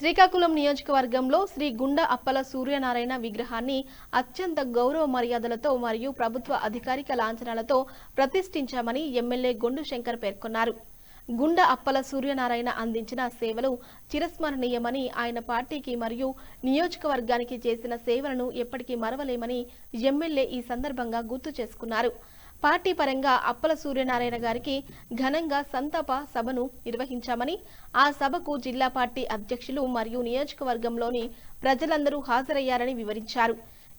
శ్రీకాకుళం నియోజకవర్గంలో శ్రీ గుండ అప్పల సూర్యనారాయణ విగ్రహాన్ని అత్యంత గౌరవ మర్యాదలతో మరియు ప్రభుత్వ అధికారిక లాంఛనాలతో ప్రతిష్ఠించామని ఎమ్మెల్యే గొండు శంకర్ పేర్కొన్నారు. గుండ అప్పల సూర్యనారాయణ అందించిన సేవలు చిరస్మరణీయమని, ఆయన పార్టీకి మరియు నియోజకవర్గానికి చేసిన సేవలను ఎప్పటికీ మరవలేమని ఎమ్మెల్యే ఈ సందర్భంగా గుర్తు చేసుకున్నారు. పార్టీ పరంగా అప్పల సూర్యనారాయణ గారికి ఘనంగా సంతాప సభను నిర్వహించామని, ఆ సభకు జిల్లా పార్టీ అధ్యక్షులు మరియు నియోజకవర్గంలోని ప్రజలందరూ హాజరయ్యారని వివరించారు.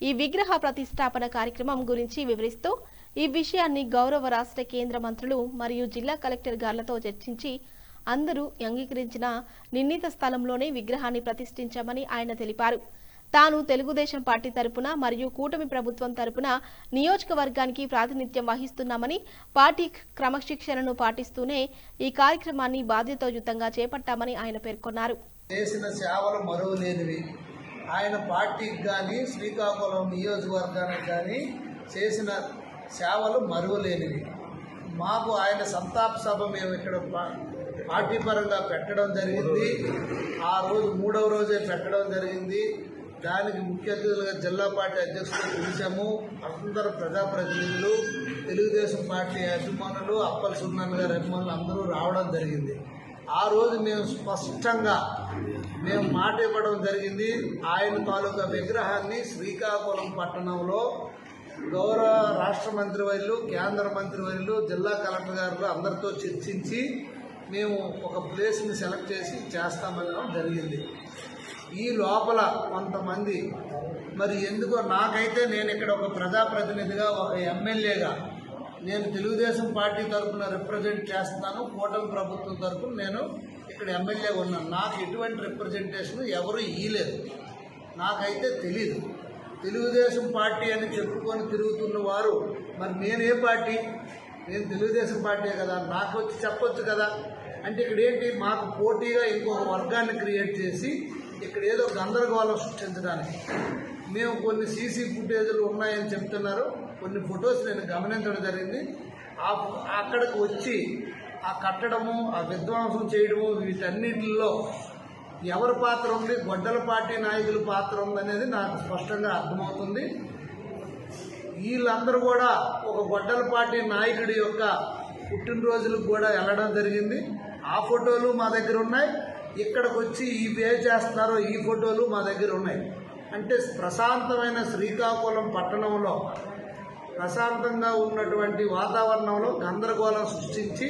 ఈ విగ్రహ ప్రతిష్టాపన కార్యక్రమం గురించి వివరిస్తూ ఈ విషయాన్ని గౌరవ రాష్ట్ర కేంద్ర మంత్రులు మరియు జిల్లా కలెక్టర్ గార్లతో చర్చించి అందరూ అంగీకరించిన నిర్ణీత స్థలంలోనే విగ్రహాన్ని ప్రతిష్ఠించామని ఆయన తెలిపారు. తాను తెలుగుదేశం పార్టీ తరపున మరియు కూటమి ప్రభుత్వం తరపున నియోజకవర్గానికి ప్రాతినిధ్యం వహిస్తున్నామని, పార్టీ క్రమశిక్షణను పాటిస్తూనే ఈ కార్యక్రమాన్ని బాధ్యతాయుతంగా చేపట్టామని ఆయన పేర్కొన్నారు. చేసిన సేవలు మరువలేనివి. ఆయన పార్టీకి కానీ శ్రీకాకుళం నియోజకవర్గానికి కానీ చేసిన సేవలు మరువలేనివి. మాకు ఆయన సంతాప సభ మేము ఇక్కడ పార్టీ పరంగా పెట్టడం జరిగింది. ఆ రోజు 3వ రోజే పెట్టడం జరిగింది. దానికి ముఖ్య అతిథులుగా జిల్లా పార్టీ అధ్యక్షులు పిలిచాము. అందరూ ప్రజాప్రతినిధులు, తెలుగుదేశం పార్టీ అభిమానులు, అప్పల సూర్యనారాయణ గారి అభిమానులు అందరూ రావడం జరిగింది. ఆ రోజు మేము స్పష్టంగా మాట ఇవ్వడం జరిగింది. ఆయన తాలూకా విగ్రహాన్ని శ్రీకాకుళం పట్టణంలో గౌరవ రాష్ట్ర మంత్రివర్యులు, కేంద్ర మంత్రివర్యులు, జిల్లా కలెక్టర్ గారు అందరితో చర్చించి మేము ఒక ప్లేస్ని సెలెక్ట్ చేసి చేస్తామనడం జరిగింది. ఈ లోపల కొంతమంది మరి ఎందుకో నాకైతే నేను ఇక్కడ ఒక ప్రజాప్రతినిధిగా, ఒక ఎమ్మెల్యేగా నేను తెలుగుదేశం పార్టీ తరఫున రిప్రజెంట్ చేస్తున్నాను. కూటమి ప్రభుత్వం తరఫున నేను ఇక్కడ ఎమ్మెల్యేగా ఉన్నాను. నాకు ఎటువంటి రిప్రజెంటేషన్ ఎవరు ఇయ్యలేదు. నాకైతే తెలీదు. తెలుగుదేశం పార్టీ అని చెప్పుకొని తిరుగుతున్న వారు మరి నేనే పార్టీ? నేను తెలుగుదేశం పార్టీ కదా, నాకు వచ్చి చెప్పొచ్చు కదా. అంటే ఇక్కడ ఏంటి, మాకు పోటీగా ఇంకొక వర్గాన్ని క్రియేట్ చేసి ఇక్కడ ఏదో గందరగోళం సృష్టించడానికి మేము కొన్ని సీసీ ఫుటేజ్లు ఉన్నాయని చెప్తున్నారు. కొన్ని ఫొటోస్ నేను గమనించడం జరిగింది. అక్కడికి వచ్చి ఆ కట్టడము, ఆ విధ్వంసం చేయడము, వీటన్నిటిలో ఎవరి పాత్ర ఉంది, గొడ్డల పార్టీ నాయకుల పాత్ర ఉందనేది నాకు స్పష్టంగా అర్థమవుతుంది. వీళ్ళందరూ కూడా ఒక గొడ్డల పార్టీ నాయకుడి యొక్క పుట్టినరోజులకు కూడా వెళ్ళడం జరిగింది. ఆ ఫోటోలు మా దగ్గర ఉన్నాయి. ఇక్కడికి వచ్చి ఏ చేస్తున్నారో ఈ ఫోటోలు మా దగ్గర ఉన్నాయి. అంటే ప్రశాంతమైన శ్రీకాకుళం పట్టణంలో ప్రశాంతంగా ఉన్నటువంటి వాతావరణంలో గందరగోళం సృష్టించి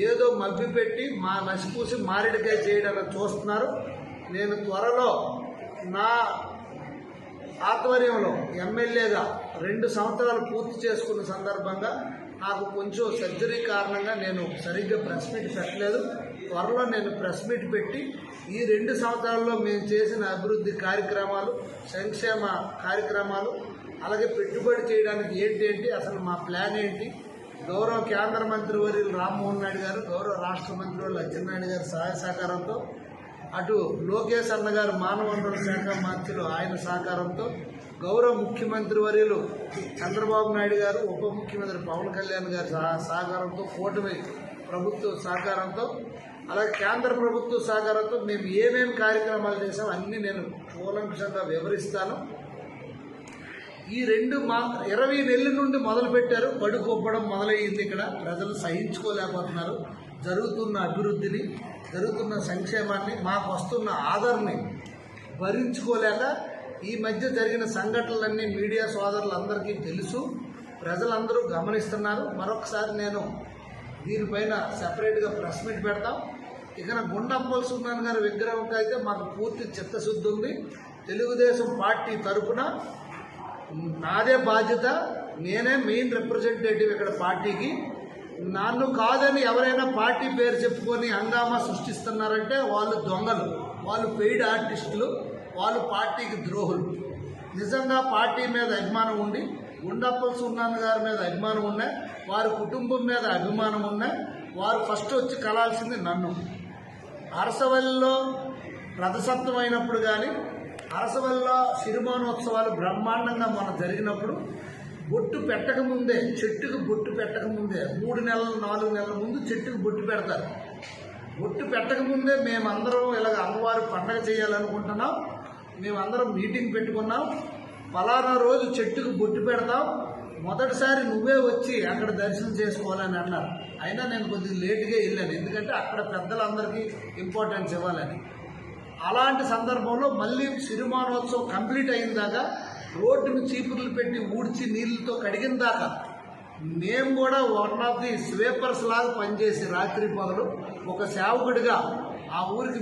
ఏదో మభ్యపెట్టి మా నసిపూసి మారేడుకాయ చేయడానికి చూస్తున్నారు. నేను త్వరలో నా ఆధ్వర్యంలో ఎమ్మెల్యేగా 2 సంవత్సరాలు పూర్తి చేసుకున్న సందర్భంగా నాకు కొంచెం సర్జరీ కారణంగా నేను సరిగ్గా ప్రెస్ మీట్ పెట్టలేదు. త్వరలో నేను ప్రెస్ మీట్ పెట్టి ఈ 2 సంవత్సరాల్లో మేము చేసిన అభివృద్ధి కార్యక్రమాలు, సంక్షేమ కార్యక్రమాలు, అలాగే పెట్టుబడి చేయడానికి ఏంటి, అసలు మా ప్లాన్ ఏంటి, గౌరవ కేంద్ర మంత్రివర్యులు రామ్మోహన్ నాయుడు గారు, గౌరవ రాష్ట్ర మంత్రివర్యులు అచ్చెన్నాయుడు గారి సహాయ సహకారంతో, అటు లోకేష్ అన్న గారు మానవ వనరుల శాఖ మంత్రులు ఆయన సహకారంతో, గౌరవ ముఖ్యమంత్రి వర్యులు చంద్రబాబు నాయుడు గారు, ఉప ముఖ్యమంత్రి పవన్ కళ్యాణ్ గారి సహకారంతో, కూటమి ప్రభుత్వ సహకారంతో, అలాగే కేంద్ర ప్రభుత్వ సహకారంతో మేము ఏమేమి కార్యక్రమాలు చేసామో అన్నీ నేను కూలంకషంగా వివరిస్తాను. ఈ 20 నెలల నుండి మొదలుపెట్టారు. పడుకోప్పడం మొదలయ్యింది. ఇక్కడ ప్రజలు సహించుకోలేకపోతున్నారు. జరుగుతున్న అభివృద్ధిని, జరుగుతున్న సంక్షేమాన్ని, మాకు వస్తున్న ఆదరణని భరించుకోలేక ఈ మధ్య జరిగిన సంఘటనలన్నీ మీడియా సోదరులందరికీ తెలుసు, ప్రజలందరూ గమనిస్తున్నారు. మరొకసారి నేను దీనిపైన సెపరేట్గా ప్రెస్ మీట్ పెడతాం. ఇక గుండ అప్పల సూర్యనారాయణ గారి విగ్రహంకి అయితే మాకు పూర్తి చిత్తశుద్ధి ఉంది. తెలుగుదేశం పార్టీ తరఫున నాదే బాధ్యత, నేనే మెయిన్ రిప్రజెంటేటివ్ ఇక్కడ పార్టీకి. నన్ను కాదని ఎవరైనా పార్టీ పేరు చెప్పుకొని హంగామా సృష్టిస్తున్నారంటే వాళ్ళు దొంగలు, వాళ్ళు పెయిడ్ ఆర్టిస్టులు, వాళ్ళు పార్టీకి ద్రోహులు. నిజంగా పార్టీ మీద అభిమానం ఉండి, గుండప్పల సూర్యనారాయణ గారి మీద అభిమానం ఉన్నాయి, వారి కుటుంబం మీద అభిమానం ఉన్నాయి, వారు ఫస్ట్ వచ్చి కలాల్సింది నన్ను. అరసవల్లిలో రథసప్తం అయినప్పుడు కానీ, అరసవల్లిలో సిరిమానోత్సవాలు బ్రహ్మాండంగా మనం జరిగినప్పుడు బొట్టు పెట్టకముందే, చెట్టుకు బొట్టు పెట్టకముందే 3 నెలలు 4 నెలల ముందు చెట్టుకు బొట్టు పెడతారు. బొట్టు పెట్టకముందే మేమందరం ఇలాగ అమ్మవారి పండగ చేయాలనుకుంటున్నాం, మేమందరం మీటింగ్ పెట్టుకున్నాం, ఫలానా రోజు చెట్టుకు బొట్టు పెడతాం, మొదటిసారి నువ్వే వచ్చి అక్కడ దర్శనం చేసుకోవాలని అన్నారు. అయినా నేను కొద్దిగా లేట్గా వెళ్ళాను, ఎందుకంటే అక్కడ పెద్దలందరికీ ఇంపార్టెన్స్ ఇవ్వాలని. అలాంటి సందర్భంలో మళ్ళీ సిరిమానోత్సవం కంప్లీట్ అయిన దాకా రోడ్డును చీపుర్లు పెట్టి ఊడ్చి నీళ్ళతో కడిగిన దాకా మేము కూడా వన్ ఆఫ్ ది స్వీపర్స్ లాగా పనిచేసి రాత్రి పగలు ఒక సేవకుడిగా ఆ ఊరికి